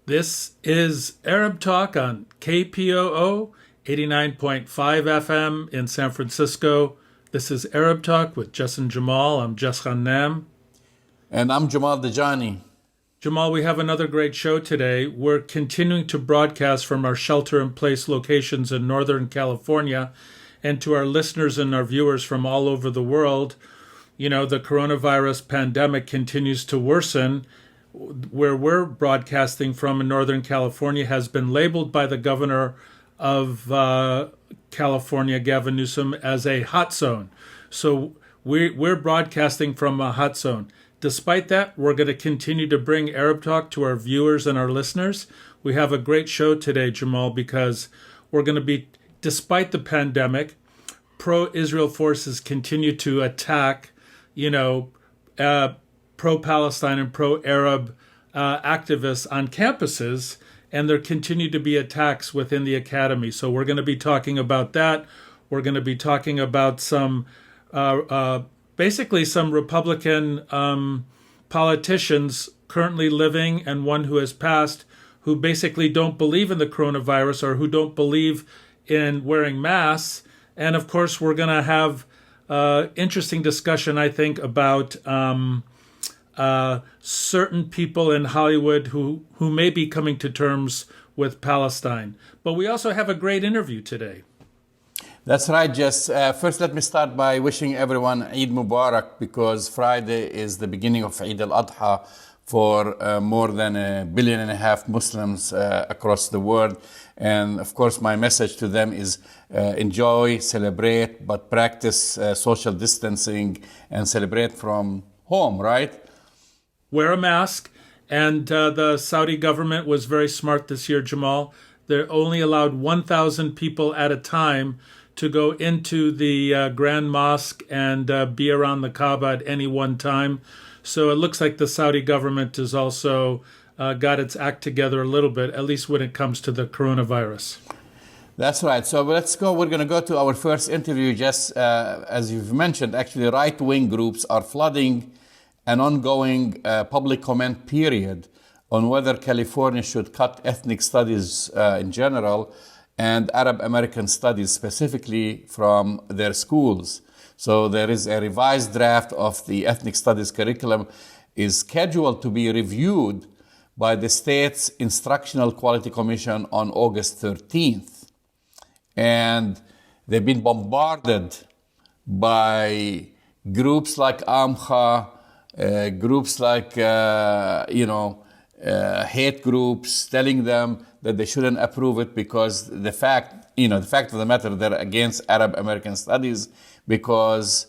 This is Arab Talk on KPOO 89.5 FM in San Francisco. This is Arab Talk with Jess and Jamal. I'm Jess Jamal. And I'm Jamal Dajani. Jamal, we have another great show today. We're continuing to broadcast from our shelter-in-place locations in Northern California. And to our listeners and our viewers from all over the world, you know, the coronavirus pandemic continues to worsen. Where we're broadcasting from in Northern California has been labeled by the governor of California, Gavin Newsom, as a hot zone. So we're broadcasting from a hot zone. Despite that, we're going to continue to bring Arab Talk to our viewers and our listeners. We have a great show today, Jamal, because we're going to be, despite the pandemic, pro-Israel forces continue to attack, pro-Palestine and pro-Arab activists on campuses, and there continue to be attacks within the academy. So we're going to be talking about that. We're going to be talking about some, basically some Republican politicians currently living and one who has passed who basically don't believe in the coronavirus or who don't believe in wearing masks. And of course, we're going to have interesting discussion, I think, about certain people in Hollywood who may be coming to terms with Palestine. But we also have a great interview today. That's right, Jess. First, let me start by wishing everyone Eid Mubarak, because Friday is the beginning of Eid al-Adha for more than 1.5 billion Muslims across the world. And of course, my message to them is enjoy, celebrate, but practice social distancing and celebrate from home, right? Wear a mask. And the Saudi government was very smart this year, Jamal. They're only allowed 1,000 people at a time to go into the Grand Mosque and be around the Kaaba at any one time. So it looks like the Saudi government has also got its act together a little bit, at least when it comes to the coronavirus. That's right. So let's go. We're going to go to our first interview. Just as you've mentioned, actually, right-wing groups are flooding an ongoing public comment period on whether California should cut ethnic studies in general and Arab American studies specifically from their schools. So there is a revised draft of the ethnic studies curriculum is scheduled to be reviewed by the state's Instructional Quality Commission on August 13th. And they've been bombarded by groups like AMCHA, groups like, hate groups telling them that they shouldn't approve it because the fact of the matter, they're against Arab American studies because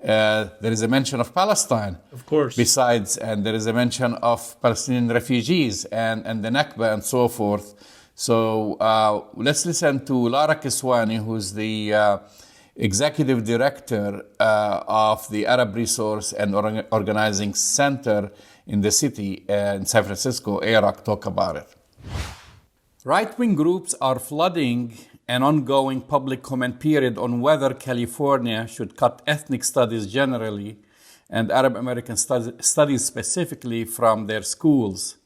there is a mention of Palestine. Of course. Besides, and there is a mention of Palestinian refugees and the Nakba and so forth. So let's listen to Lara Kiswani, who's the Executive Director of the Arab Resource and Organizing Center in the city in San Francisco, AROC, talk about it. Right-wing groups are flooding an ongoing public comment period on whether California should cut ethnic studies generally and Arab American studies specifically from their schools.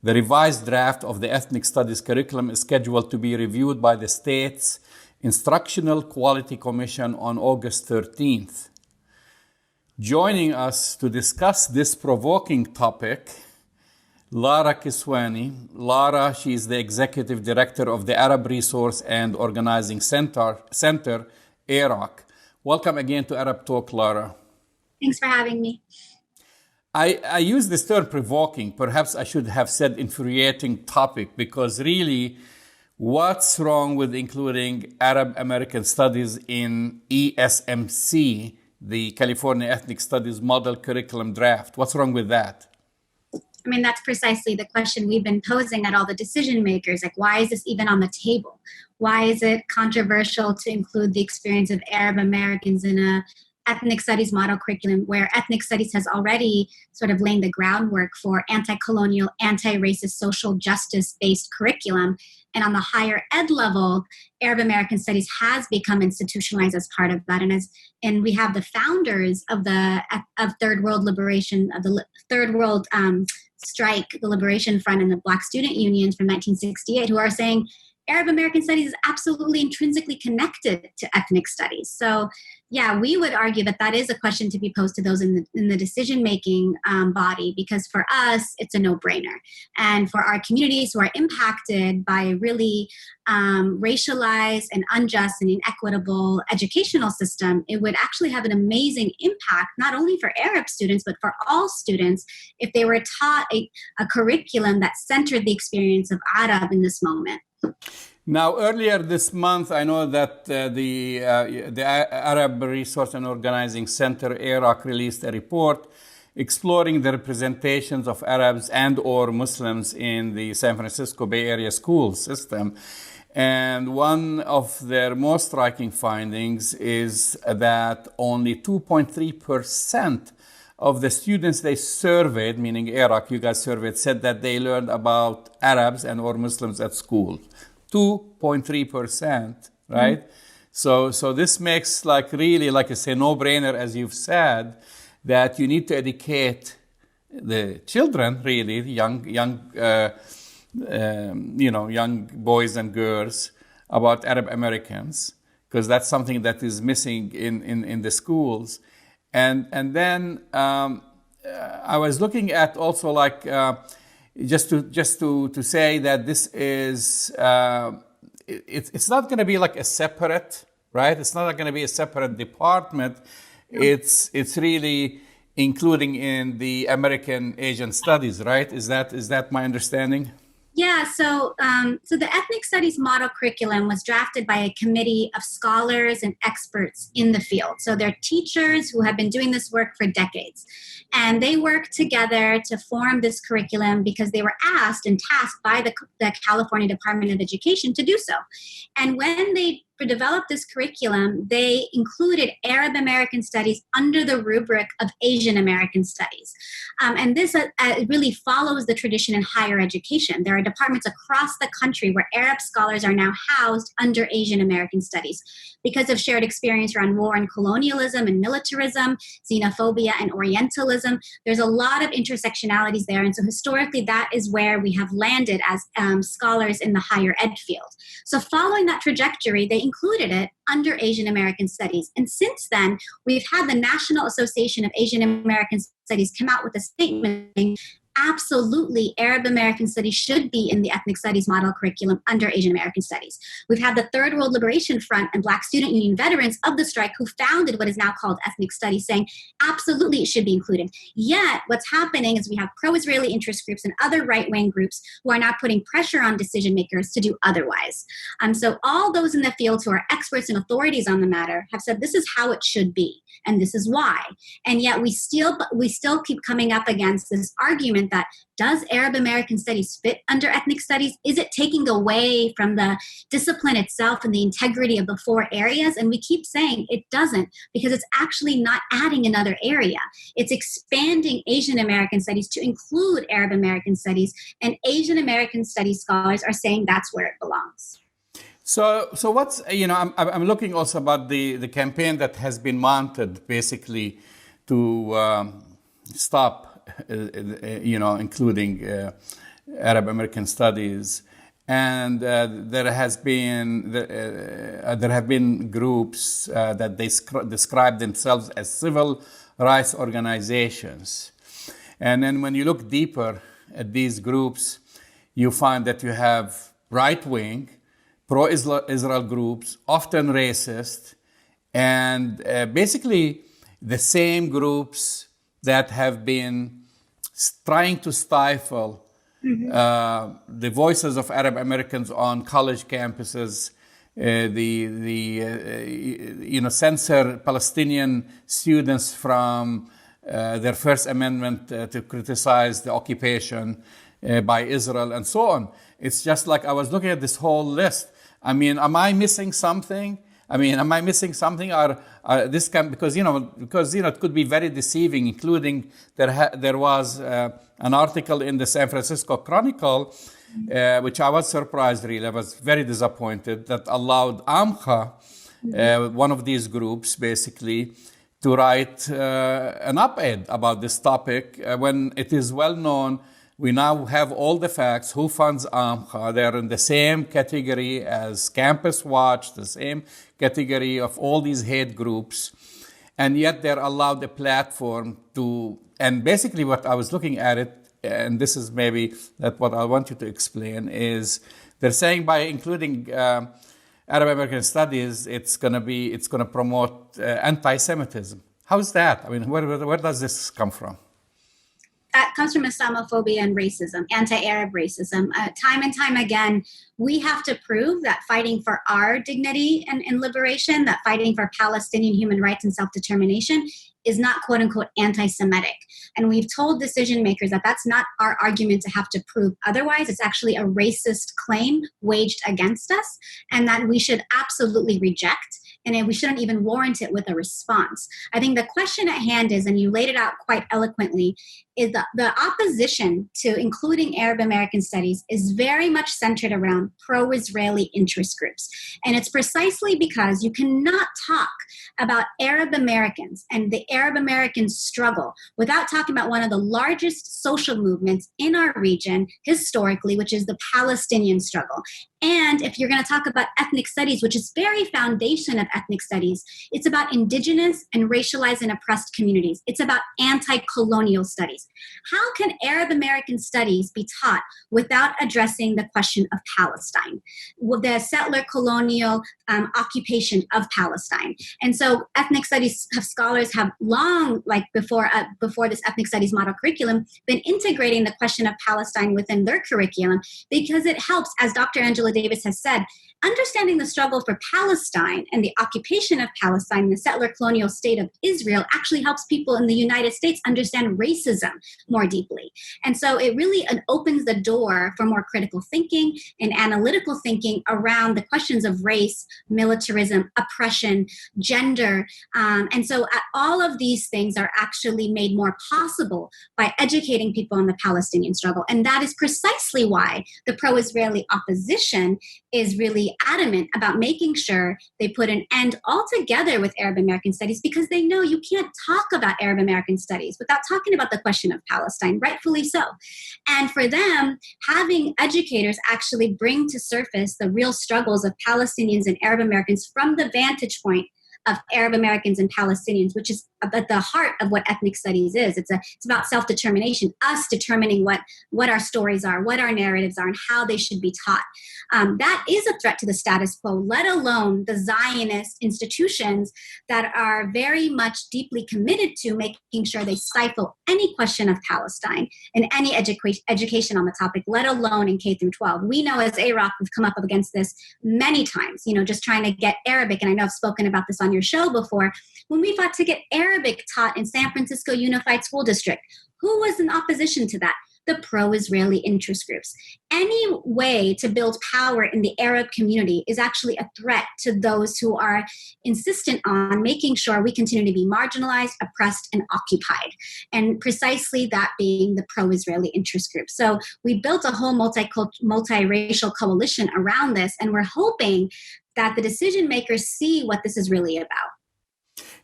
The revised draft of the ethnic studies curriculum is scheduled to be reviewed by the state's Instructional Quality Commission on August 13th. Joining us to discuss this provoking topic, Lara Kiswani. Lara, she is the Executive Director of the Arab Resource and Organizing Center, AROC. Welcome again to Arab Talk, Lara. Thanks for having me. I use this term provoking. Perhaps I should have said infuriating topic, because really, what's wrong with including Arab American studies in ESMC, the California Ethnic Studies Model Curriculum Draft? What's wrong with that? I mean, that's precisely the question we've been posing at all the decision makers. Like, why is this even on the table? Why is it controversial to include the experience of Arab Americans in a ethnic studies model curriculum, where ethnic studies has already sort of laid the groundwork for anti-colonial, anti-racist, social justice-based curriculum. And on the higher ed level, Arab American studies has become institutionalized as part of that. And we have the founders of Third World Liberation, of the Third World Strike, the Liberation Front, and the Black Student Unions from 1968, who are saying Arab American studies is absolutely intrinsically connected to ethnic studies. So, yeah, we would argue that that is a question to be posed to those in the decision-making body, because for us, it's a no-brainer. And for our communities who are impacted by really racialized and unjust and inequitable educational system, it would actually have an amazing impact, not only for Arab students, but for all students, if they were taught a curriculum that centered the experience of Arab in this moment. Now, earlier this month, I know that the Arab Resource and Organizing Center, AROC, released a report exploring the representations of Arabs and or Muslims in the San Francisco Bay Area school system. And one of their most striking findings is that only 2.3% of the students they surveyed, meaning AROC, you guys surveyed, said that they learned about Arabs and or Muslims at school. 2.3%, right? Mm-hmm. So this makes really, like I say, no-brainer, as you've said, that you need to educate the children, really, young boys and girls about Arab Americans, because that's something that is missing in the schools. And then I was looking at also just to say that this is it's not going to be like a separate, right? It's not going to be a separate department. It's really including in the American Asian Studies, right? Is that my understanding? Yeah, so the ethnic studies model curriculum was drafted by a committee of scholars and experts in the field. So they're teachers who have been doing this work for decades. And they worked together to form this curriculum because they were asked and tasked by the California Department of Education to do so. And when they developed this curriculum, they included Arab American studies under the rubric of Asian American studies. And this really follows the tradition in higher education. There are departments across the country where Arab scholars are now housed under Asian American studies because of shared experience around war and colonialism and militarism, xenophobia and Orientalism. There's a lot of intersectionalities there. And so historically, that is where we have landed as scholars in the higher ed field. So following that trajectory, they included it under Asian American Studies. And since then, we've had the National Association of Asian American Studies come out with a statement saying, absolutely, Arab American Studies should be in the ethnic studies model curriculum under Asian American Studies. We've had the Third World Liberation Front and Black Student Union veterans of the strike who founded what is now called ethnic studies saying, absolutely, it should be included. Yet, what's happening is we have pro-Israeli interest groups and other right-wing groups who are now putting pressure on decision makers to do otherwise. So all those in the field who are experts and authorities on the matter have said this is how it should be, and this is why. And yet we still keep coming up against this argument that does Arab American Studies fit under ethnic studies? Is it taking away from the discipline itself and the integrity of the four areas? And we keep saying it doesn't, because it's actually not adding another area. It's expanding Asian American Studies to include Arab American Studies, and Asian American Studies scholars are saying that's where it belongs. So what's, I'm looking also about the campaign that has been mounted basically to stop including Arab American Studies, and there have been groups that describe themselves as civil rights organizations, and then when you look deeper at these groups, you find that you have right-wing, pro-Israel groups, often racist, and basically the same groups that have been trying to stifle the voices of Arab Americans on college campuses, censor Palestinian students from their First Amendment to criticize the occupation by Israel and so on. It's just like I was looking at this whole list. I mean, am I missing something? I mean, am I missing something? Or this can because it could be very deceiving. Including there was an article in the San Francisco Chronicle, which I was surprised. Really, I was very disappointed that allowed AMCHA, one of these groups, basically, to write an op-ed about this topic when it is well known. We now have all the facts. Who funds AMCHA? They're in the same category as Campus Watch, the same category of all these hate groups. And yet they're allowed a platform to, and basically what I was looking at it, and this is maybe that what I want you to explain, is they're saying by including Arab American Studies, it's going to promote anti-Semitism. How's that? I mean, where does this come from? That comes from Islamophobia and racism, anti-Arab racism. Time and time again, we have to prove that fighting for our dignity and liberation, that fighting for Palestinian human rights and self-determination is not quote unquote anti-Semitic. And we've told decision makers that that's not our argument to have to prove otherwise. It's actually a racist claim waged against us and that we should absolutely reject. And we shouldn't even warrant it with a response. I think the question at hand is, and you laid it out quite eloquently, is the opposition to including Arab American studies is very much centered around pro-Israeli interest groups. And it's precisely because you cannot talk about Arab Americans and the Arab American struggle without talking about one of the largest social movements in our region historically, which is the Palestinian struggle. And if you're going to talk about ethnic studies, which is very foundation of ethnic studies, it's about indigenous and racialized and oppressed communities. It's about anti-colonial studies. How can Arab American studies be taught without addressing the question of Palestine, the settler colonial occupation of Palestine? And so ethnic studies scholars have long, like before this ethnic studies model curriculum, been integrating the question of Palestine within their curriculum because it helps, as Dr. Angela Davis has said, understanding the struggle for Palestine and the occupation of Palestine, the settler colonial state of Israel, actually helps people in the United States understand racism more deeply. And so it really opens the door for more critical thinking and analytical thinking around the questions of race, militarism, oppression, gender. And so all of these things are actually made more possible by educating people on the Palestinian struggle. And that is precisely why the pro-Israeli opposition is really adamant about making sure they put an end altogether with Arab American studies, because they know you can't talk about Arab American studies without talking about the question of Palestine, rightfully so. And for them, having educators actually bring to surface the real struggles of Palestinians and Arab Americans from the vantage point of Arab Americans and Palestinians, which is at the heart of what ethnic studies is. It's about self-determination, us determining what our stories are, what our narratives are, and how they should be taught. That is a threat to the status quo, let alone the Zionist institutions that are very much deeply committed to making sure they stifle any question of Palestine and any education on the topic, let alone in K through 12. We know as AROC, we've come up against this many times, just trying to get Arabic, and I know I've spoken about this on your show before, when we fought to get Arabic taught in San Francisco Unified School District. Who was in opposition to that? The pro-Israeli interest groups. Any way to build power in the Arab community is actually a threat to those who are insistent on making sure we continue to be marginalized, oppressed, and occupied. And precisely that being the pro-Israeli interest group. So we built a whole multiracial coalition around this, and we're hoping that the decision makers see what this is really about.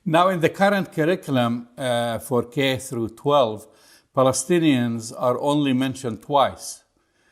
Now, in the current curriculum for K through 12, Palestinians are only mentioned twice.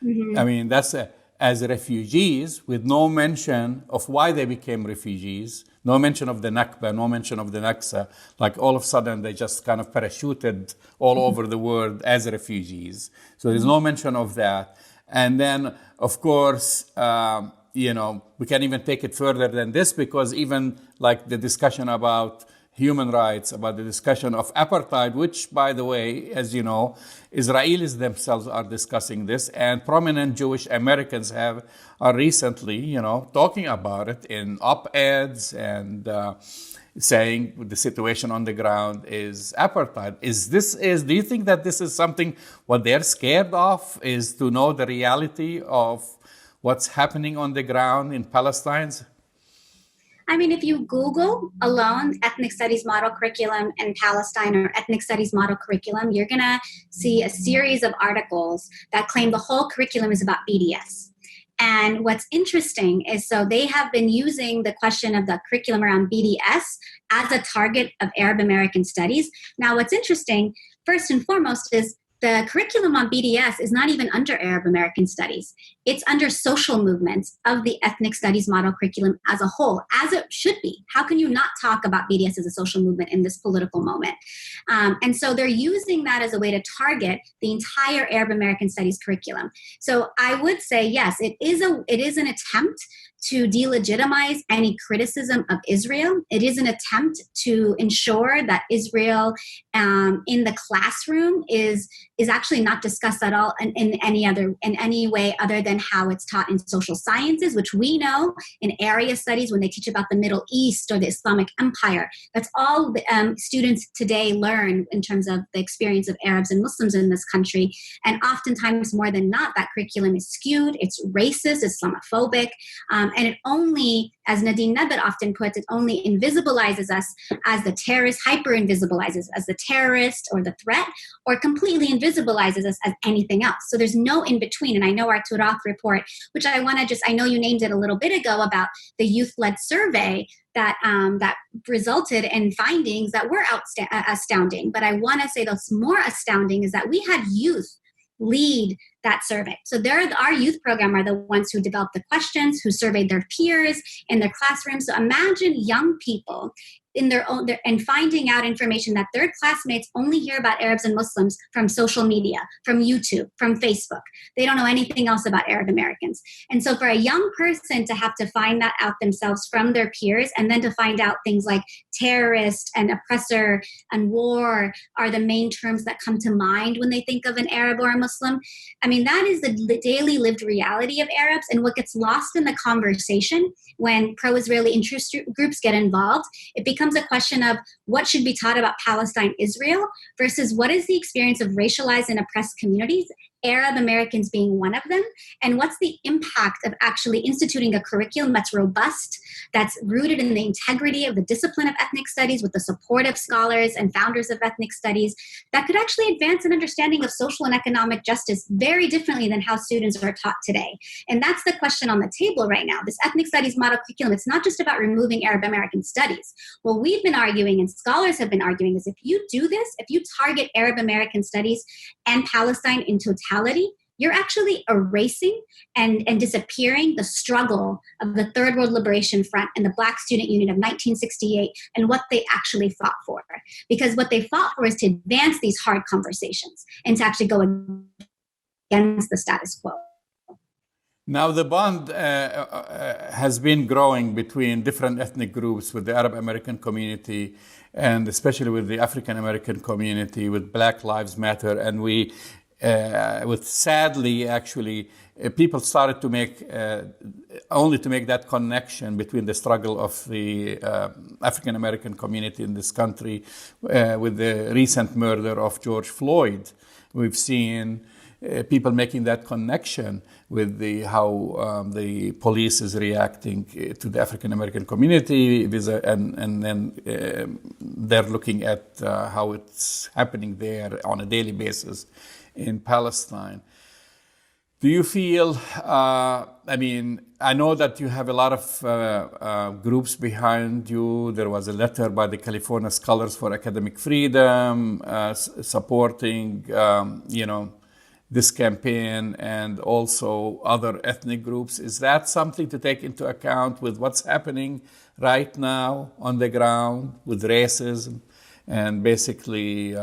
Mm-hmm. I mean, that's as refugees, with no mention of why they became refugees, no mention of the Nakba, no mention of the Naksa. Like all of a sudden, they just kind of parachuted all over the world as refugees. So there's no mention of that. And then, of course, we can even take it further than this, because even like the discussion about human rights, about the discussion of apartheid, which, by the way, as you know, Israelis themselves are discussing this, and prominent Jewish Americans are recently, talking about it in op-eds and saying the situation on the ground is apartheid. Do you think that this is something what they're scared of, is to know the reality of what's happening on the ground in Palestine? I mean, if you Google alone ethnic studies model curriculum in Palestine or ethnic studies model curriculum, you're going to see a series of articles that claim the whole curriculum is about BDS. And what's interesting is, so they have been using the question of the curriculum around BDS as a target of Arab American studies. Now, what's interesting, first and foremost, is the curriculum on BDS is not even under Arab American studies. It's under social movements of the ethnic studies model curriculum as a whole, as it should be. How can you not talk about BDS as a social movement in this political moment? And so they're using that as a way to target the entire Arab American studies curriculum. So I would say, yes, it is an attempt to delegitimize any criticism of Israel. It is an attempt to ensure that Israel in the classroom is actually not discussed at all in any way other than how it's taught in social sciences, which we know in area studies when they teach about the Middle East or the Islamic Empire. That's all students today learn in terms of the experience of Arabs and Muslims in this country. And oftentimes, more than not, that curriculum is skewed, it's racist, it's Islamophobic, and it only, as Nadine Nebet often puts, it only invisibilizes us as the terrorist, hyper-invisibilizes as the terrorist or the threat, or completely invisibilizes us as anything else. So there's no in-between. And I know our Turak report, which I know you named it a little bit ago, about the youth-led survey that resulted in findings that were astounding. But I want to say that's more astounding is that we had youth lead that survey. So our youth program are the ones who developed the questions, who surveyed their peers in their classrooms. So imagine young people in and finding out information that their classmates only hear about Arabs and Muslims from social media, from YouTube, from Facebook. They don't know anything else about Arab Americans. And so for a young person to have to find that out themselves from their peers, and then to find out things like terrorist and oppressor and war are the main terms that come to mind when they think of an Arab or a Muslim. I mean, that is the daily lived reality of Arabs. And what gets lost in the conversation when pro-Israeli interest groups get involved, it becomes a question of what should be taught about Palestine-Israel versus what is the experience of racialized and oppressed communities, Arab Americans being one of them, and what's the impact of actually instituting a curriculum that's robust, that's rooted in the integrity of the discipline of ethnic studies with the support of scholars and founders of ethnic studies that could actually advance an understanding of social and economic justice very differently than how students are taught today. And that's the question on the table right now. This ethnic studies model curriculum, it's not just about removing Arab American studies. What we've been arguing and scholars have been arguing is if you do this, if you target Arab American studies and Palestine in totality, you're actually erasing and disappearing the struggle of the Third World Liberation Front and the Black Student Union of 1968 and what they actually fought for. Because what they fought for is to advance these hard conversations and to actually go against the status quo. Now, the bond has been growing between different ethnic groups with the Arab American community and especially with the African American community, with Black Lives Matter. And sadly, actually, people started to make that connection between the struggle of the African American community in this country with the recent murder of George Floyd. We've seen people making that connection with how the police is reacting to the African American community, and then they're looking at how it's happening there on a daily basis in Palestine. Do you feel, I know that you have a lot of groups behind you. There was a letter by the California Scholars for Academic Freedom supporting, this campaign, and also other ethnic groups. Is that something to take into account with what's happening right now on the ground with racism and basically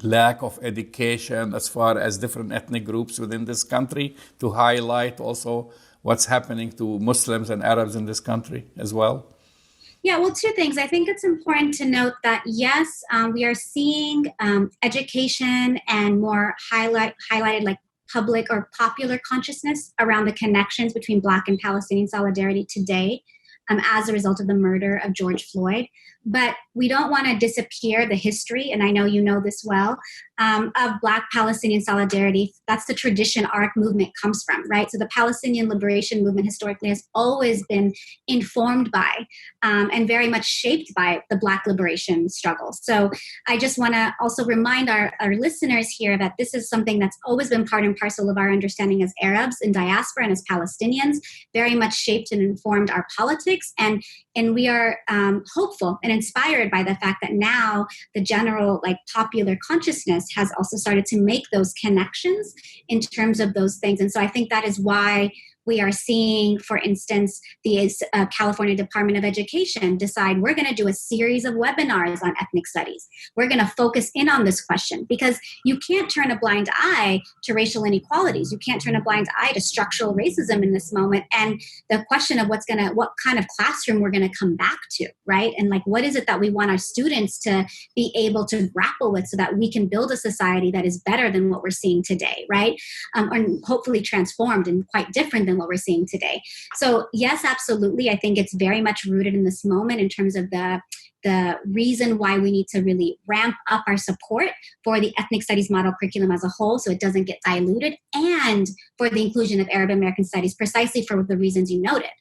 lack of education as far as different ethnic groups within this country, to highlight also what's happening to Muslims and Arabs in this country as well? Yeah, well, two things. I think it's important to note that, yes, we are seeing education and more highlighted like public or popular consciousness around the connections between Black and Palestinian solidarity today. as a result of the murder of George Floyd. But we don't want to disappear the history, and I know you know this well, of Black Palestinian solidarity. That's the tradition AROC movement comes from, right? So the Palestinian liberation movement historically has always been informed by and very much shaped by the Black liberation struggle. So I just want to also remind our listeners here that this is something that's always been part and parcel of our understanding as Arabs in diaspora and as Palestinians, very much shaped and informed our politics. And we are hopeful and inspired by the fact that now the general popular consciousness has also started to make those connections in terms of those things. And so I think that is why we are seeing, for instance, the California Department of Education decide we're going to do a series of webinars on ethnic studies. We're going to focus in on this question because you can't turn a blind eye to racial inequalities. You can't turn a blind eye to structural racism in this moment. And the question of what kind of classroom we're going to come back to, right? And what is it that we want our students to be able to grapple with so that we can build a society that is better than what we're seeing today, right? Or hopefully transformed and quite different than what we're seeing today. So yes, absolutely. I think it's very much rooted in this moment in terms of the reason why we need to really ramp up our support for the ethnic studies model curriculum as a whole so it doesn't get diluted, and for the inclusion of Arab American studies precisely for the reasons you noted.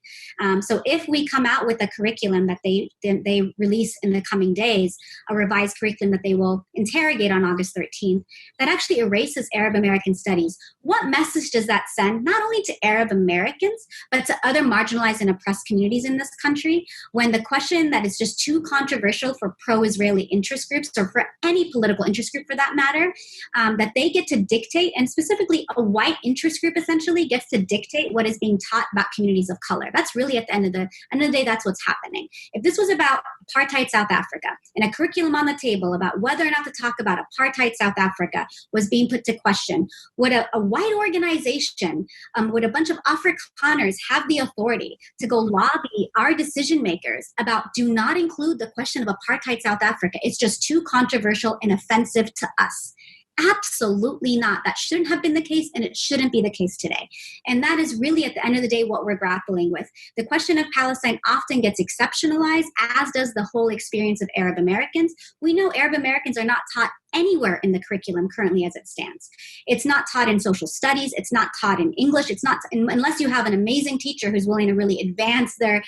So if we come out with a curriculum that they release in the coming days, a revised curriculum that they will interrogate on August 13th, that actually erases Arab American studies, what message does that send not only to Arab Americans, but to other marginalized and oppressed communities in this country, when the question that is just too controversial for pro-Israeli interest groups or for any political interest group for that matter, that they get to dictate, and specifically a white interest group essentially gets to dictate what is being taught about communities of color. That's really at the end of the day, that's what's happening. If this was about apartheid South Africa and a curriculum on the table about whether or not to talk about apartheid South Africa was being put to question, would a white organization, would a bunch of Afrikaners have the authority to go lobby our decision makers about do not include the question of apartheid South Africa? It's just too controversial and offensive to us. Absolutely not. That shouldn't have been the case, and it shouldn't be the case today. And that is really, at the end of the day, what we're grappling with. The question of Palestine often gets exceptionalized, as does the whole experience of Arab Americans. We know Arab Americans are not taught anywhere in the curriculum currently as it stands. It's not taught in social studies. It's not taught in English. It's not, unless you have an amazing teacher who's willing to really advance their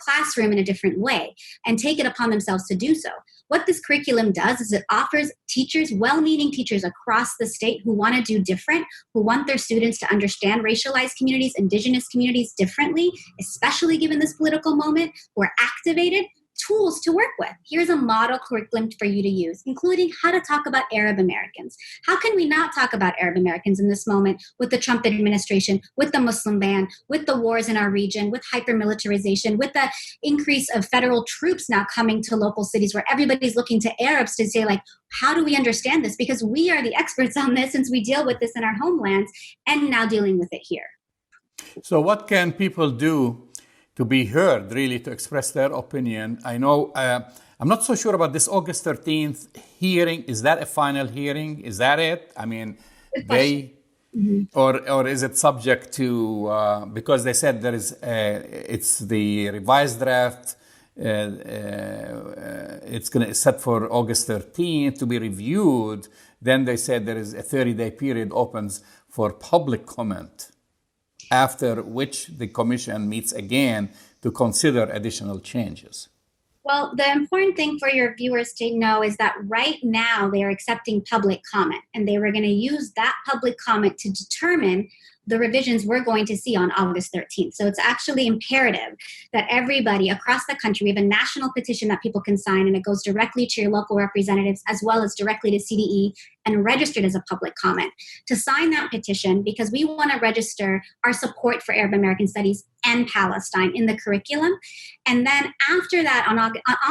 classroom in a different way and take it upon themselves to do so. What this curriculum does is it offers teachers, well-meaning teachers across the state who want to do different, who want their students to understand racialized communities, indigenous communities differently, especially given this political moment, who are activated, tools to work with. Here's a model curriculum for you to use, including how to talk about Arab Americans. How can we not talk about Arab Americans in this moment with the Trump administration, with the Muslim ban, with the wars in our region, with hyper-militarization, with the increase of federal troops now coming to local cities where everybody's looking to Arabs to say, how do we understand this? Because we are the experts on this since we deal with this in our homelands and now dealing with it here. So what can people do to be heard, really, to express their opinion? I know, I'm not so sure about this August 13th hearing. Is that a final hearing? Is that it? I mean, or is it subject to, because they said there is, it's the revised draft, it's set for August 13th to be reviewed. Then they said there is a 30-day period opens for public comment, after which the commission meets again to consider additional changes. Well, the important thing for your viewers to know is that right now they are accepting public comment, and they were going to use that public comment to determine the revisions we're going to see on August 13th. So it's actually imperative that everybody across the country, we have a national petition that people can sign, and it goes directly to your local representatives as well as directly to CDE and registered as a public comment, to sign that petition because we want to register our support for Arab American studies and Palestine in the curriculum. And then after that, on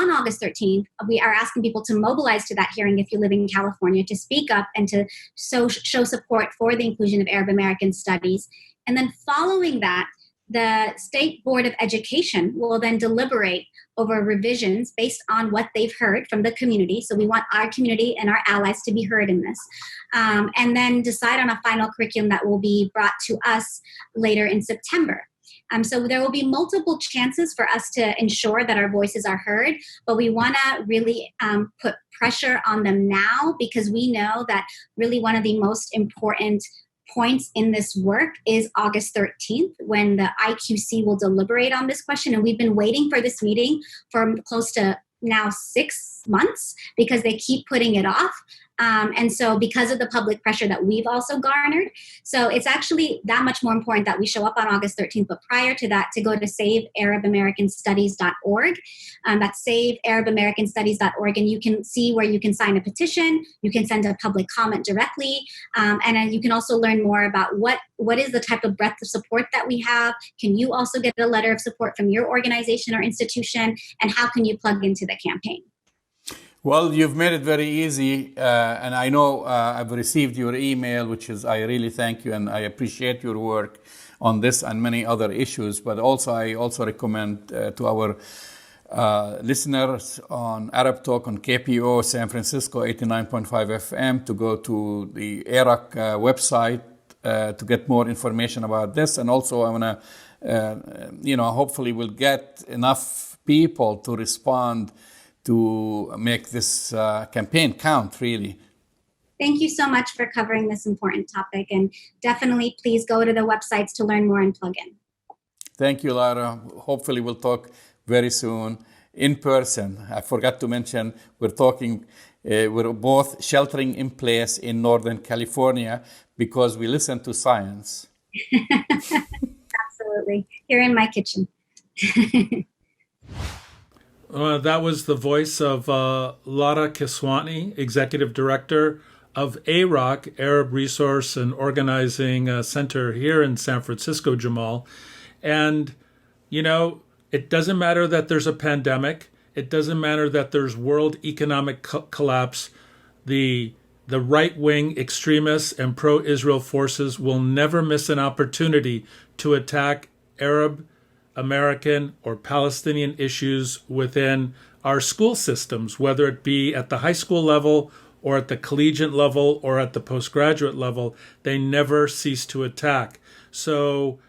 August 13th, we are asking people to mobilize to that hearing if you live in California, to speak up and to show support for the inclusion of Arab American studies. And then following that, the State Board of Education will then deliberate over revisions based on what they've heard from the community. So we want our community and our allies to be heard in this. And then decide on a final curriculum that will be brought to us later in September. So there will be multiple chances for us to ensure that our voices are heard, but we want to really put pressure on them now, because we know that really one of the most important points in this work is August 13th, when the IQC will deliberate on this question. And we've been waiting for this meeting for close to now 6 months because they keep putting it off. And so because of the public pressure that we've also garnered. So it's actually that much more important that we show up on August 13th. But prior to that, to go to savearabamericanstudies.org. That's savearabamericanstudies.org. And you can see where you can sign a petition. You can send a public comment directly. And then you can also learn more about what is the type of breadth of support that we have. Can you also get a letter of support from your organization or institution? And how can you plug into the campaign? Well, you've made it very easy, and I know I've received your email, I really thank you, and I appreciate your work on this and many other issues. But I also recommend to our listeners on Arab Talk on KPO San Francisco 89.5 FM to go to the AROC website to get more information about this. And also I want to, hopefully we'll get enough people to respond to make this campaign count, really. Thank you so much for covering this important topic. And definitely, please go to the websites to learn more and plug in. Thank you, Lara. Hopefully, we'll talk very soon in person. I forgot to mention, we're both sheltering in place in Northern California because we listen to science. Absolutely. Here in my kitchen. That was the voice of Lara Kiswani, Executive Director of AROC, Arab Resource and Organizing Center here in San Francisco, Jamal. And, it doesn't matter that there's a pandemic. It doesn't matter that there's world economic collapse. The right-wing extremists and pro-Israel forces will never miss an opportunity to attack Arab, American, or Palestinian issues within our school systems, whether it be at the high school level or at the collegiate level or at the postgraduate level. They never cease to attack. So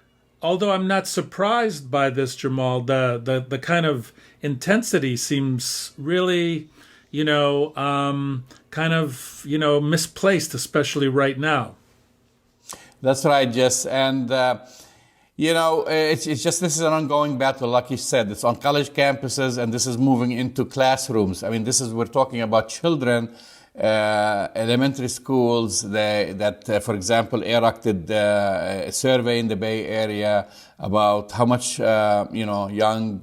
although I'm not surprised by this, Jamal, the kind of intensity seems really, misplaced, especially right now. That's right, Jess. And it's just, this is an ongoing battle, like you said. It's on college campuses, and this is moving into classrooms. I mean, we're talking about children, elementary schools, for example, AROC did a survey in the Bay Area about how much, young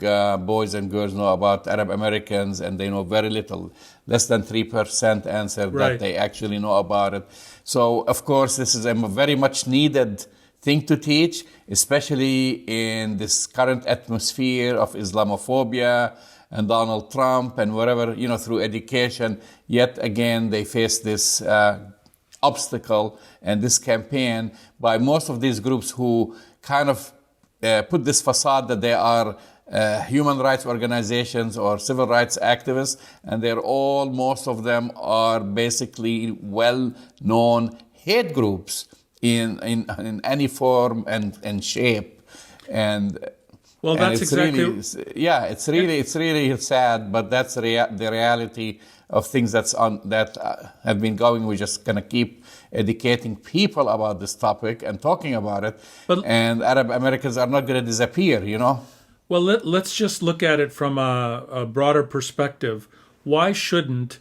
boys and girls know about Arab Americans, and they know very little. Less than 3% answered that they actually know about it. So, of course, this is a very much needed thing to teach, especially in this current atmosphere of Islamophobia and Donald Trump and whatever, through education. Yet again, they face this obstacle and this campaign by most of these groups who kind of put this facade that they are human rights organizations or civil rights activists, and most of them are basically well-known hate groups in any form and shape. And well, that's exactly. It's really sad, but that's the reality of things that have been going. We're just gonna keep educating people about this topic and talking about it. And Arab Americans are not gonna disappear, Well, let's just look at it from a broader perspective. Why shouldn't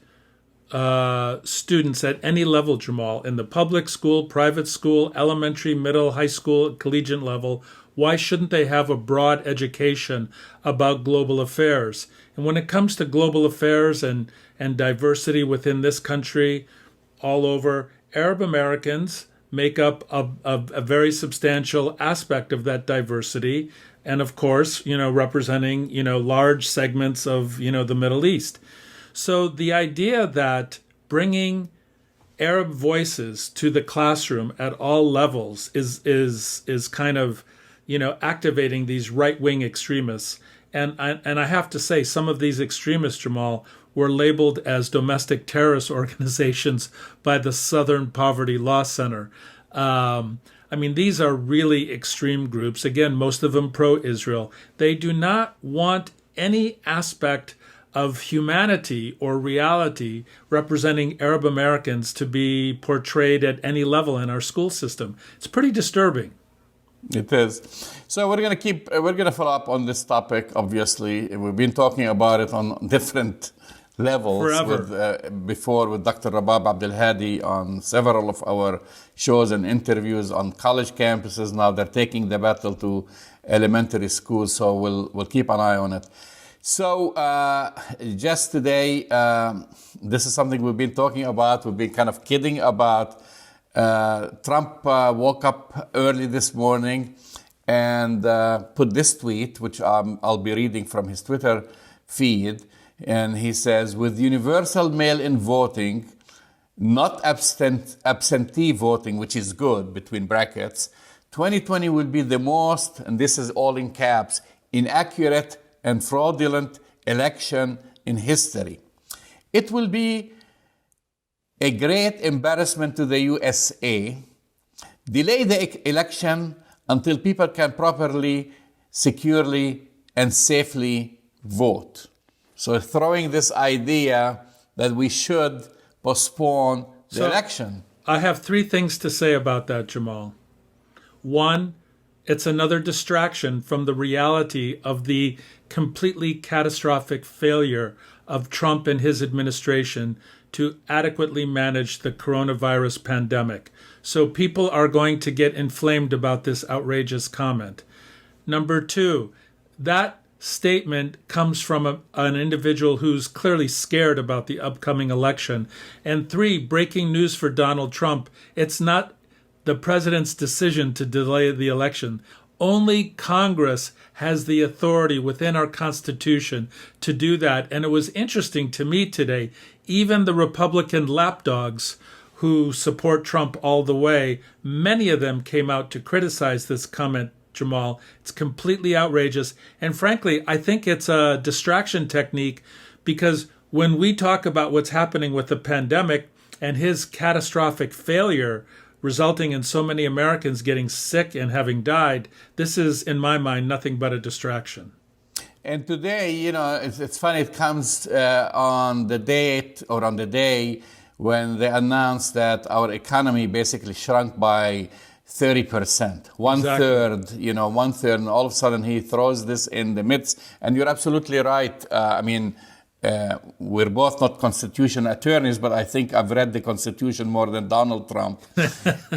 students at any level, Jamal, in the public school, private school, elementary, middle, high school, collegiate level, why shouldn't they have a broad education about global affairs? And when it comes to global affairs and diversity within this country, all over, Arab Americans make up a very substantial aspect of that diversity. And of course, representing, large segments of, the Middle East. So the idea that bringing Arab voices to the classroom at all levels is kind of, activating these right-wing extremists. And I have to say, some of these extremists, Jamal, were labeled as domestic terrorist organizations by the Southern Poverty Law Center. I mean, these are really extreme groups. Again, most of them pro-Israel. They do not want any aspect of humanity or reality representing Arab Americans to be portrayed at any level in our school system. It's pretty disturbing. It is. So we're gonna follow up on this topic. Obviously, we've been talking about it on different levels before with Dr. Rabab Abdel Hadi on several of our shows and interviews on college campuses. Now they're taking the battle to elementary schools, so we'll keep an eye on it. So just today, this is something we've been talking about. We've been kind of kidding about. Trump woke up early this morning and put this tweet, which I'll be reading from his Twitter feed. And he says, with universal mail-in voting, not absentee voting, which is good, between brackets, 2020 will be the most, and this is all in caps, inaccurate and fraudulent election in history. It will be a great embarrassment to the USA. Delay the election until people can properly, securely, and safely vote. So throwing this idea that we should postpone the election. I have three things to say about that, Jamal. One, it's another distraction from the reality of the completely catastrophic failure of Trump and his administration to adequately manage the coronavirus pandemic. So people are going to get inflamed about this outrageous comment. Number two, that statement comes from an individual who's clearly scared about the upcoming election. And three, breaking news for Donald Trump, it's not the president's decision to delay the election. Only Congress has the authority within our Constitution to do that. And it was interesting to me today, even the Republican lapdogs who support Trump all the way, many of them came out to criticize this comment, Jamal. It's completely outrageous. And frankly, I think it's a distraction technique because when we talk about what's happening with the pandemic and his catastrophic failure resulting in so many Americans getting sick and having died, this is, in my mind, nothing but a distraction. And today, it's funny, it comes on the date or on the day when they announced that our economy basically shrunk by 30%, one third, and all of a sudden he throws this in the midst. And you're absolutely right. We're both not constitution attorneys, but I think I've read the Constitution more than Donald Trump.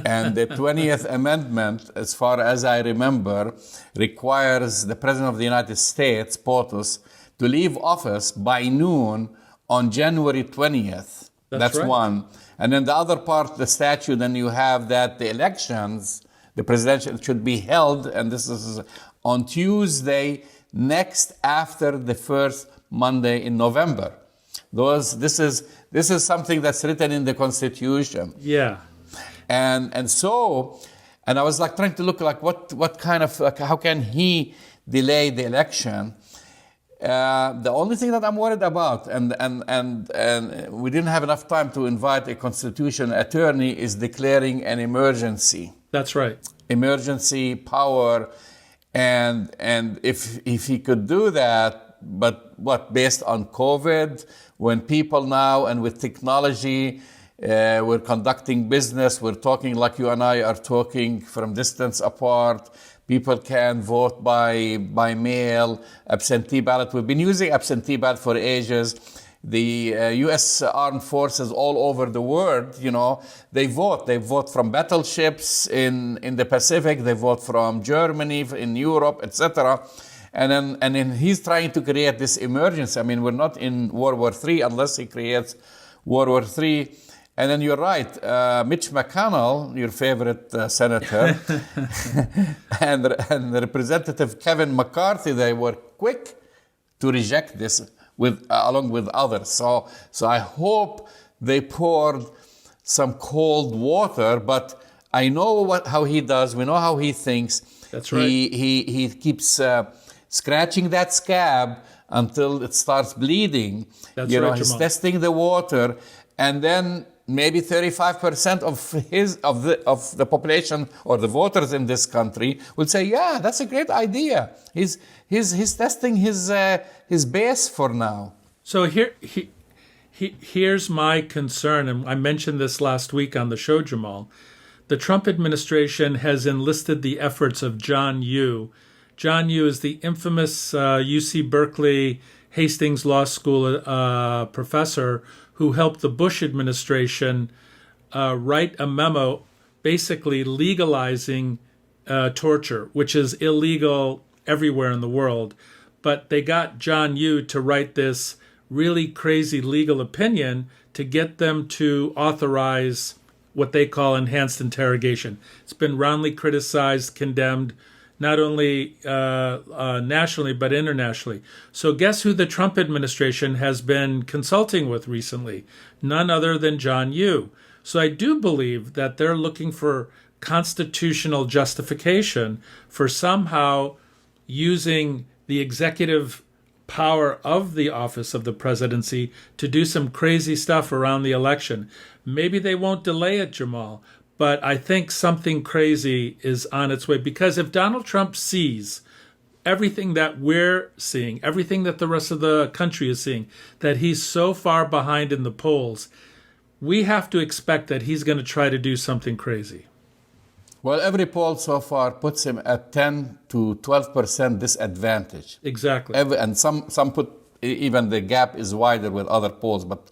And the 20th Amendment, as far as I remember, requires the President of the United States, POTUS, to leave office by noon on January 20th. That's right. One. And then the other part, the statute, then you have that the elections, the presidential, should be held, and this is on Tuesday next after the first Monday in November. This is something that's written in the Constitution. Yeah. And I was like trying to look like what kind of how can he delay the election? The only thing that I'm worried about, and we didn't have enough time to invite a constitution attorney, is declaring an emergency. That's right. Emergency power, and if he could do that, but based on COVID, when people now and with technology, we're conducting business, we're talking like you and I are talking from distance apart. People can vote by mail, absentee ballot. We've been using absentee ballot for ages. The U.S. armed forces all over the world, they vote. They vote from battleships in the Pacific. They vote from Germany, in Europe, etc. And then he's trying to create this emergency. I mean, we're not in World War III unless he creates World War III. And then you're right, Mitch McConnell, your favorite senator, and Representative Kevin McCarthy, they were quick to reject this along with others. So I hope they poured some cold water, but I know how he does. We know how he thinks. That's right. He keeps scratching that scab until it starts bleeding. That's right, he's Jamal. testing the water. And then maybe 35% of the population or the voters in this country will say, yeah, that's a great idea. He's testing his base for now. So here's my concern, and I mentioned this last week on the show, Jamal. The Trump administration has enlisted the efforts of John Yoo. John Yoo is the infamous UC Berkeley Hastings Law School professor who helped the Bush administration write a memo basically legalizing torture, which is illegal everywhere in the world. But they got John Yoo to write this really crazy legal opinion to get them to authorize what they call enhanced interrogation. It's been roundly criticized, condemned, not only nationally, but internationally. So guess who the Trump administration has been consulting with recently? None other than John Yoo. So I do believe that they're looking for constitutional justification for somehow using the executive power of the office of the presidency to do some crazy stuff around the election. Maybe they won't delay it, Jamal, but I think something crazy is on its way, because if Donald Trump sees everything that we're seeing, everything that the rest of the country is seeing, that he's so far behind in the polls, we have to expect that he's going to try to do something crazy. Well, every poll so far puts him at 10 to 12% disadvantage. Exactly. And some put even the gap is wider with other polls, but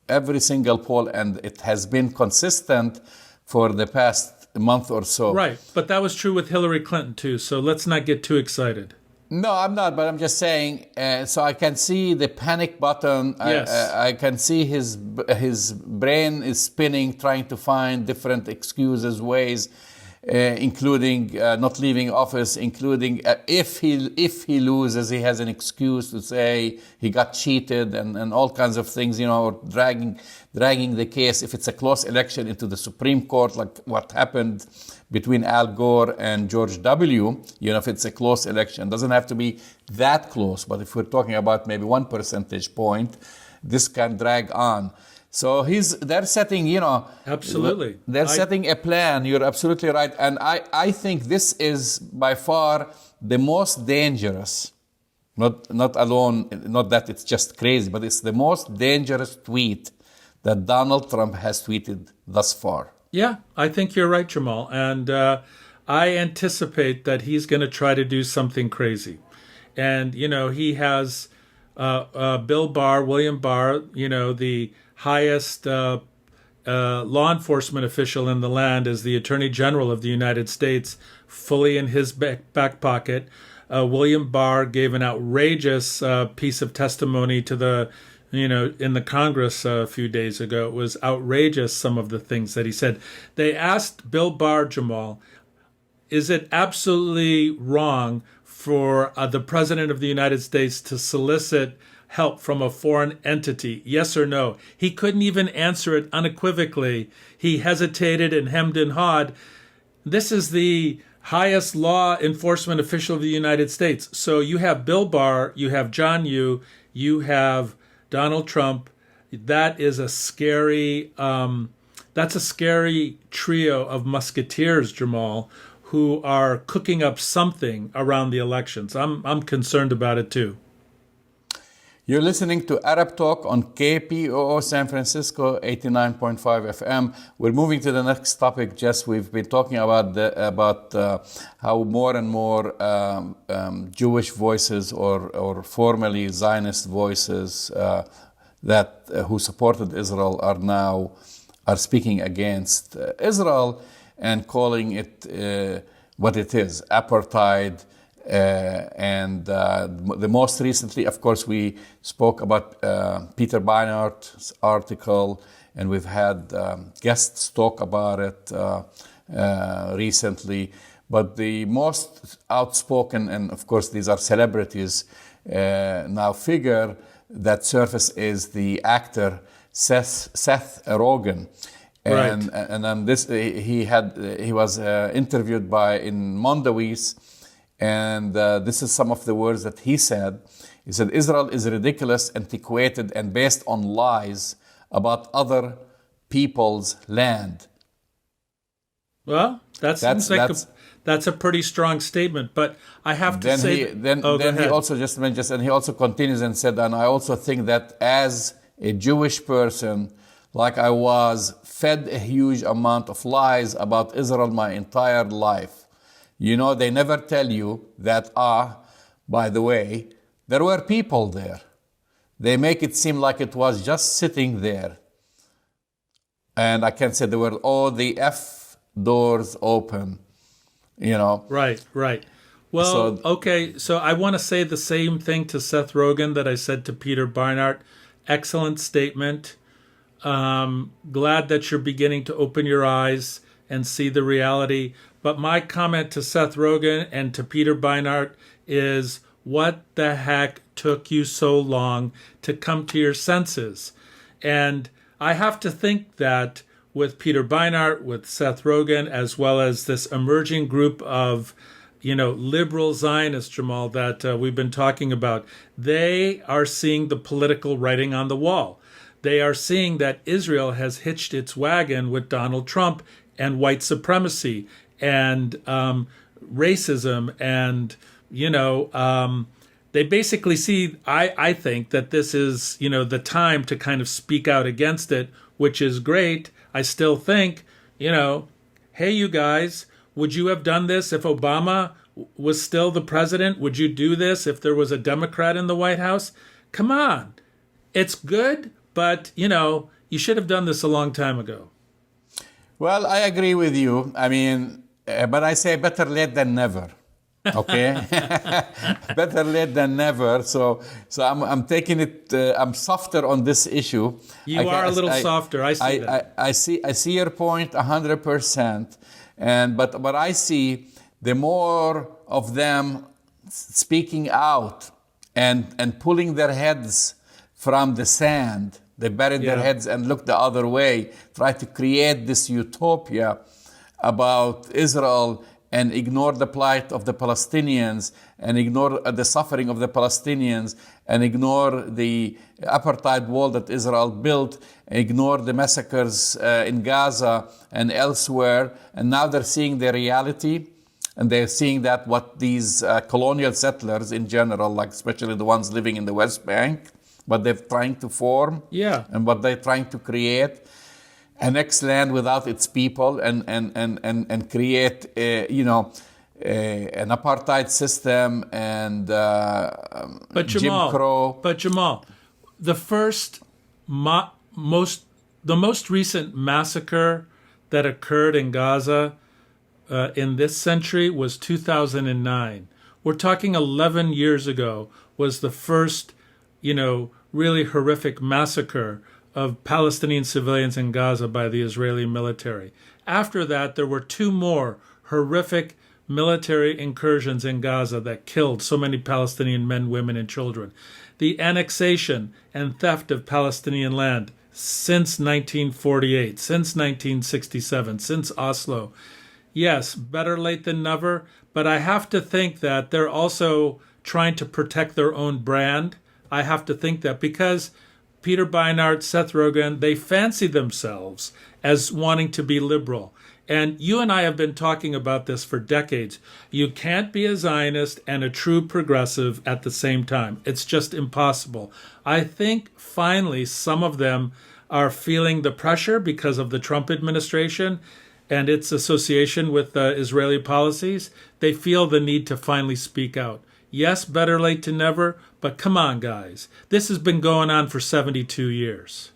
every single poll, and it has been consistent for the past month or so. Right, but that was true with Hillary Clinton too, so let's not get too excited. No, I'm not, but I'm just saying, so I can see the panic button. Yes. I can see his brain is spinning, trying to find different excuses, ways, including not leaving office, including if he loses, he has an excuse to say he got cheated and all kinds of things, or dragging the case, if it's a close election, into the Supreme Court, like what happened between Al Gore and George W. If it's a close election, doesn't have to be that close, but if we're talking about maybe 1 percentage point, this can drag on. So they're setting, Absolutely. They're setting a plan. You're absolutely right. And I think this is by far the most dangerous, not alone, not that it's just crazy, but it's the most dangerous tweet that Donald Trump has tweeted thus far. Yeah, I think you're right, Jamal. And I anticipate that he's going to try to do something crazy. And, he has William Barr, the highest law enforcement official in the land, is the Attorney General of the United States, fully in his back pocket. William Barr gave an outrageous piece of testimony to the in the Congress a few days ago. It was outrageous, some of the things that he said. They asked Bill Barr, Jamal, is it absolutely wrong for the President of the United States to solicit help from a foreign entity? Yes or no? He couldn't even answer it unequivocally. He hesitated and hemmed and hawed. This is the highest law enforcement official of the United States. So you have Bill Barr, you have John Yoo, you have Donald Trump. That is a scary trio of musketeers, Jamal, who are cooking up something around the elections. I'm concerned about it too. You're listening to Arab Talk on KPOO San Francisco 89.5 FM. We're moving to the next topic, Jess. We've been talking about how more and more Jewish voices or formerly Zionist voices who supported Israel are speaking against Israel and calling it what it is, apartheid. And the most recently, of course, we spoke about Peter Beinart's article, and we've had guests talk about it recently. But the most outspoken, and of course these are celebrities now, figure that surface is the actor Seth Rogen. And Right. and then he was interviewed in Mondoweiss. And this is some of the words that he said. He said, Israel is ridiculous, antiquated, and based on lies about other people's land. Well, that's a pretty strong statement. But I have to say, then he also just mentions, and he also continues and said, and I also think that as a Jewish person, like I was, fed a huge amount of lies about Israel my entire life. You know, they never tell you that, by the way, there were people there. They make it seem like it was just sitting there. And I can say there were all the doors open, you know. Right. Well, okay, so I want to say the same thing to Seth Rogen that I said to Peter Barnhart. Excellent statement. Glad that you're beginning to open your eyes and see the reality. But my comment to Seth Rogen and to Peter Barnhart is, what the heck took you so long to come to your senses? And I have to think that with Peter Barnhart, with Seth Rogen, as well as this emerging group of, liberal Zionists, Jamal, that we've been talking about, they are seeing the political writing on the wall. They are seeing that Israel has hitched its wagon with Donald Trump and white supremacy and racism and, they basically see, I think, that this is, the time to kind of speak out against it, which is great. I still think, hey, you guys, would you have done this if Obama was still the president? Would you do this if there was a Democrat in the White House? Come on. It's good, but, you should have done this a long time ago. Well, I agree with you. I mean, but I say better late than never. Okay, better late than never. So I'm taking it. I'm softer on this issue. You are a little softer. I see that. I see your point 100%. But I see the more of them speaking out and pulling their heads from the sand. They buried their heads and looked the other way. Try to create this utopia about Israel and ignore the plight of the Palestinians, and ignore the suffering of the Palestinians, and ignore the apartheid wall that Israel built, ignore the massacres in Gaza and elsewhere. And now they're seeing the reality, and they're seeing that what these colonial settlers in general, like especially the ones living in the West Bank, what they're trying to form, and what they're trying to create. An ex-land without its people, and create an apartheid system and Jim Crow. But Jamal, the most recent massacre that occurred in Gaza in this century was 2009. We're talking 11 years ago was the first, really horrific massacre of Palestinian civilians in Gaza by the Israeli military. After that, there were two more horrific military incursions in Gaza that killed so many Palestinian men, women, and children. The annexation and theft of Palestinian land since 1948, since 1967, since Oslo. Yes, better late than never, but I have to think that they're also trying to protect their own brand. I have to think that because Peter Barnhart, Seth Rogen, they fancy themselves as wanting to be liberal. And you and I have been talking about this for decades. You can't be a Zionist and a true progressive at the same time. It's just impossible. I think finally some of them are feeling the pressure because of the Trump administration and its association with Israeli policies. They feel the need to finally speak out. Yes, better late than never, but come on, guys. This has been going on for 72 years.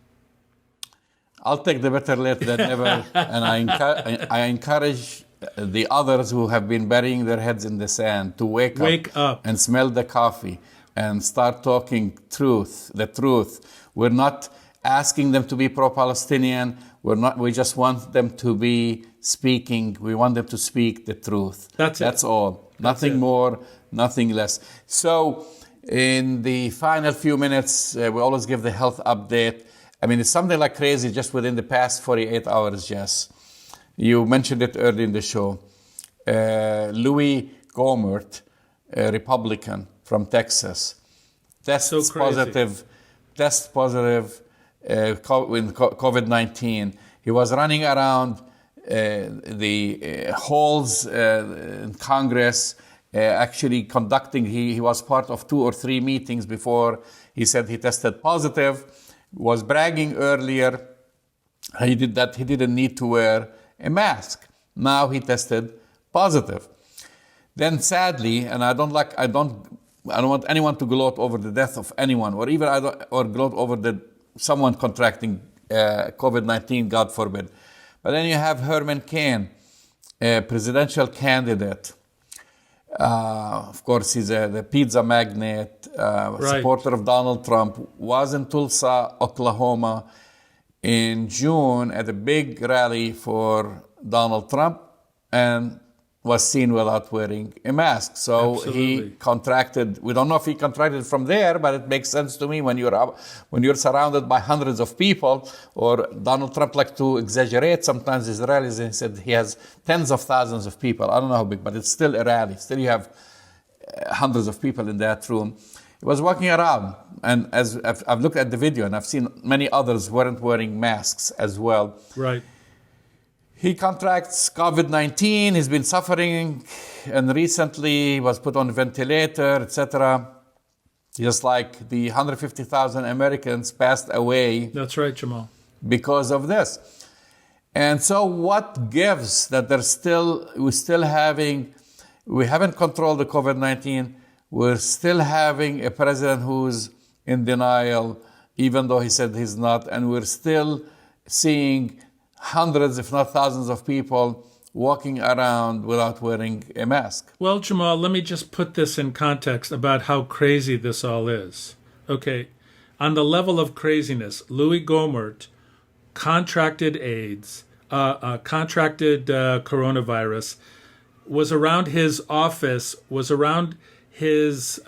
I'll take the better late than never, and I encourage the others who have been burying their heads in the sand to wake up and smell the coffee and start talking the truth. We're not asking them to be pro-Palestinian. We just want them to be speaking. We want them to speak the truth. That's all. Nothing more, nothing less. So in the final few minutes, we always give the health update. I mean, it's something like crazy just within the past 48 hours, Jess. You mentioned it early in the show. Louis Gohmert, a Republican from Texas, tests positive in COVID-19. He was running around the halls in Congress, actually conducting. He was part of 2 or 3 meetings before he said he tested positive. Was bragging earlier. He didn't need to wear a mask. Now he tested positive. Then sadly, and I don't want anyone to gloat over the death of anyone, or even or gloat over someone contracting COVID-19, God forbid. But then you have Herman Cain, a presidential candidate. Of course, he's the pizza magnate, supporter of Donald Trump, was in Tulsa, Oklahoma in June at a big rally for Donald Trump and was seen without wearing a mask. So Absolutely. he contracted. We don't know if he contracted from there, but it makes sense to me when you're surrounded by hundreds of people. Or Donald Trump likes to exaggerate sometimes his rallies, and he said he has tens of thousands of people. I don't know how big, but it's still a rally. Still, you have hundreds of people in that room. He was walking around, and as I've looked at the video, and I've seen many others weren't wearing masks as well. Right. He contracts COVID-19. He's been suffering, and recently he was put on a ventilator, etc. Just like the 150,000 Americans passed away. That's right, Jamal. Because of this. And so what gives that we haven't controlled the COVID-19. We're still having a president who's in denial, even though he said he's not. And we're still seeing hundreds, if not thousands of people walking around without wearing a mask. Well, Jamal, let me just put this in context about how crazy this all is. Okay, on the level of craziness, Louis Gohmert contracted AIDS, contracted coronavirus, was around his office, was around his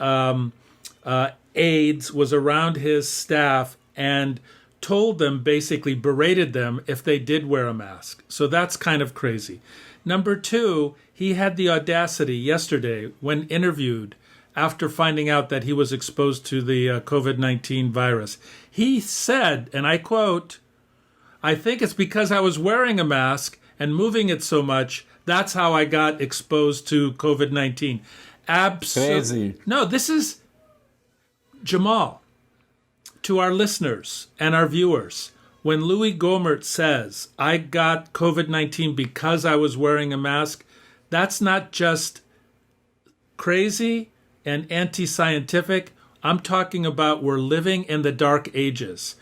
aides, was around his staff, and told them, basically berated them if they did wear a mask. So that's kind of crazy. Number 2, he had the audacity yesterday when interviewed after finding out that he was exposed to the COVID-19 virus. He said, and I quote, "I think it's because I was wearing a mask and moving it so much, that's how I got exposed to COVID-19. Crazy. No, this is Jamal. To our listeners and our viewers, when Louis Gohmert says, I got COVID-19 because I was wearing a mask, that's not just crazy and anti-scientific. I'm talking about we're living in the dark ages.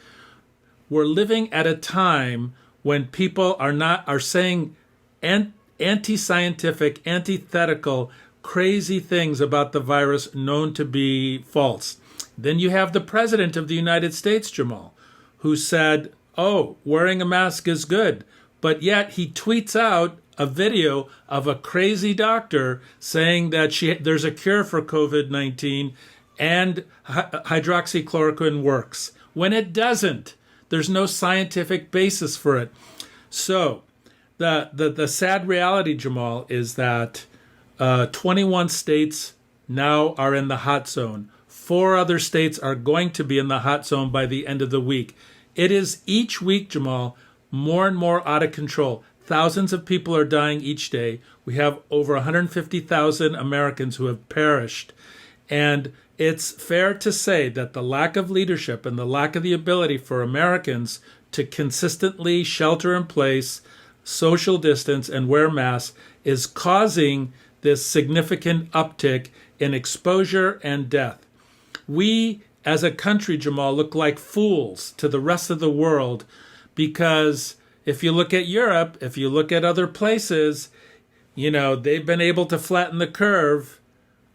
We're living at a time when people are saying anti-scientific, antithetical, crazy things about the virus known to be false. Then you have the President of the United States, Jamal, who said, wearing a mask is good. But yet he tweets out a video of a crazy doctor saying that there's a cure for COVID-19 and hydroxychloroquine works, when it doesn't. There's no scientific basis for it. So the sad reality, Jamal, is that 21 states now are in the hot zone. 4 other states are going to be in the hot zone by the end of the week. It is each week, Jamal, more and more out of control. Thousands of people are dying each day. We have over 150,000 Americans who have perished. And it's fair to say that the lack of leadership and the lack of the ability for Americans to consistently shelter in place, social distance, and wear masks is causing this significant uptick in exposure and death. We, as a country, Jamal, look like fools to the rest of the world because if you look at Europe, if you look at other places, they've been able to flatten the curve.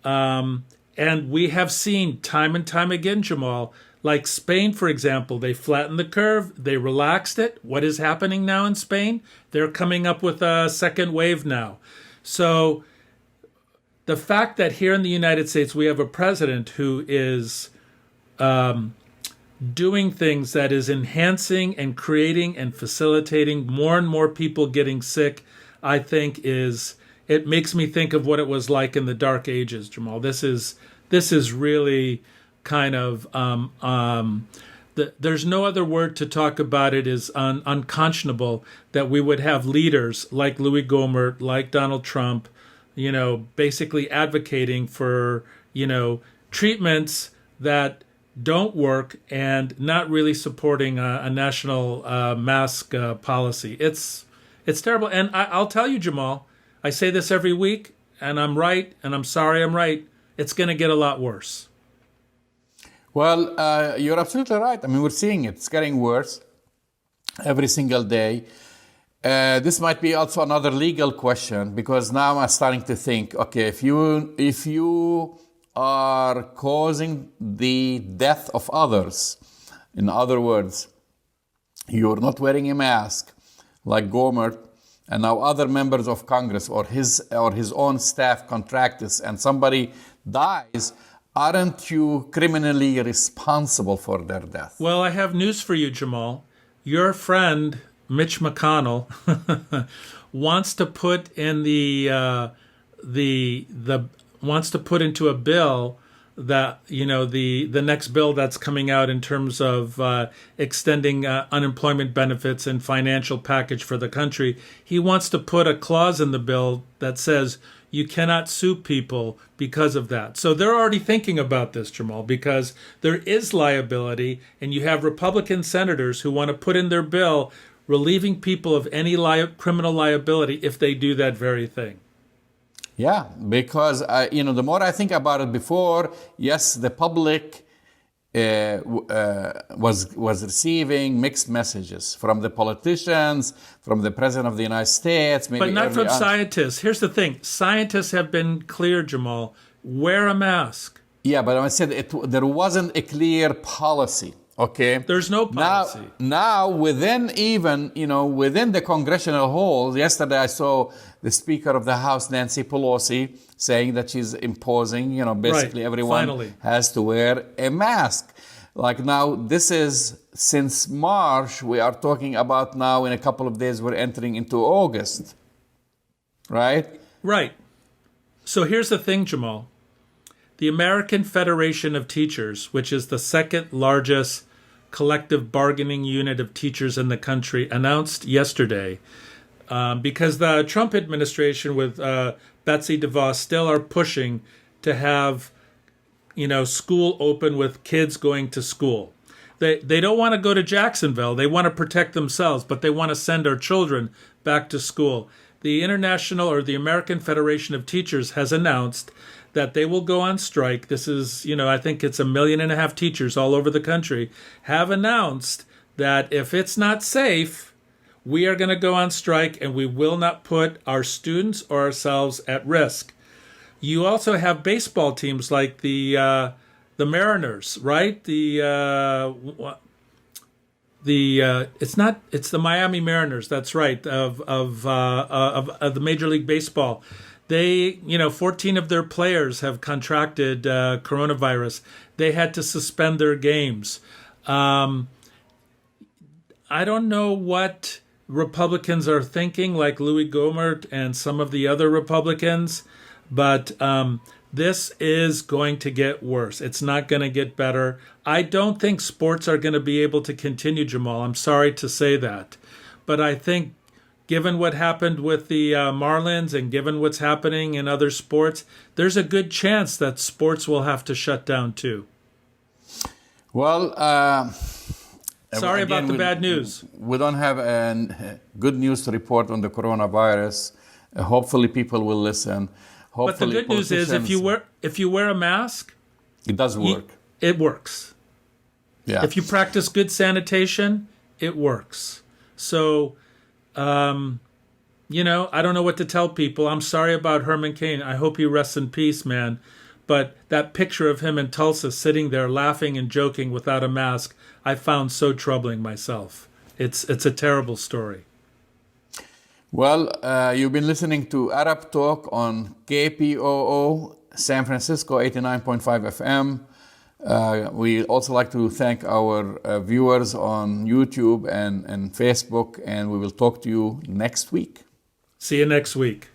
And we have seen time and time again, Jamal, like Spain, for example, they flattened the curve, they relaxed it. What is happening now in Spain? They're coming up with a second wave now. So the fact that here in the United States we have a president who is doing things that is enhancing and creating and facilitating more and more people getting sick, I think it makes me think of what it was like in the dark ages, Jamal. This is really kind of there's no other word to talk about it is unconscionable that we would have leaders like Louis Gohmert, like Donald Trump, basically advocating for, treatments that don't work and not really supporting a national mask policy. It's terrible. And I'll tell you, Jamal, I say this every week, and I'm right, and I'm sorry I'm right. It's going to get a lot worse. Well, you're absolutely right. I mean, we're seeing it. It's getting worse every single day. This might be also another legal question, because now I'm starting to think, okay, if you are causing the death of others, in other words, you're not wearing a mask, like Gohmert, and now other members of Congress or his own staff contract this, and somebody dies, aren't you criminally responsible for their death? Well, I have news for you, Jamal. Your friend Mitch McConnell wants to put in wants to put into a bill that the next bill that's coming out in terms of extending unemployment benefits and financial package for the country. He wants to put a clause in the bill that says you cannot sue people because of that. So they're already thinking about this, Jamal, because there is liability, and you have Republican senators who want to put in their bill relieving people of any criminal liability if they do that very thing. Yeah, because the more I think about it before, yes, the public was receiving mixed messages from the politicians, from the President of the United States, maybe but not from scientists. Here's the thing: scientists have been clear, Jamal. Wear a mask. Yeah, but I said there wasn't a clear policy. Okay. There's no policy. Now within the congressional halls, yesterday I saw the Speaker of the House, Nancy Pelosi, saying that she's imposing, basically everyone finally has to wear a mask. Like now, this is since March, we are talking about now in a couple of days, we're entering into August. Right? Right. So here's the thing, Jamal. The American Federation of Teachers, which is the second largest collective bargaining unit of teachers in the country, announced yesterday, because the Trump administration with Betsy DeVos still are pushing to have, school open with kids going to school. They don't want to go to Jacksonville. They want to protect themselves, but they want to send our children back to school. The American Federation of Teachers has announced that they will go on strike. This is, I think it's 1.5 million teachers all over the country have announced that if it's not safe, we are going to go on strike and we will not put our students or ourselves at risk. You also have baseball teams like the Mariners, right? It's the Miami Mariners. That's right, of the Major League Baseball. They, 14 of their players have contracted coronavirus. They had to suspend their games. I don't know what Republicans are thinking, like Louis Gohmert and some of the other Republicans, but this is going to get worse. It's not going to get better. I don't think sports are going to be able to continue, Jamal. I'm sorry to say that. But I think given what happened with the Marlins and given what's happening in other sports, there's a good chance that sports will have to shut down too. Well, sorry about the bad news. We don't have good news to report on the coronavirus. Hopefully people will listen. But the good news is if you wear a mask, it does work. It works. Yeah. If you practice good sanitation, it works. So, I don't know what to tell people. I'm sorry about Herman Cain. I hope he rests in peace, man. But that picture of him in Tulsa sitting there laughing and joking without a mask, I found so troubling myself. It's a terrible story. Well, you've been listening to Arab Talk on KPOO San Francisco 89.5 FM. We also like to thank our viewers on YouTube and Facebook, and we will talk to you next week. See you next week.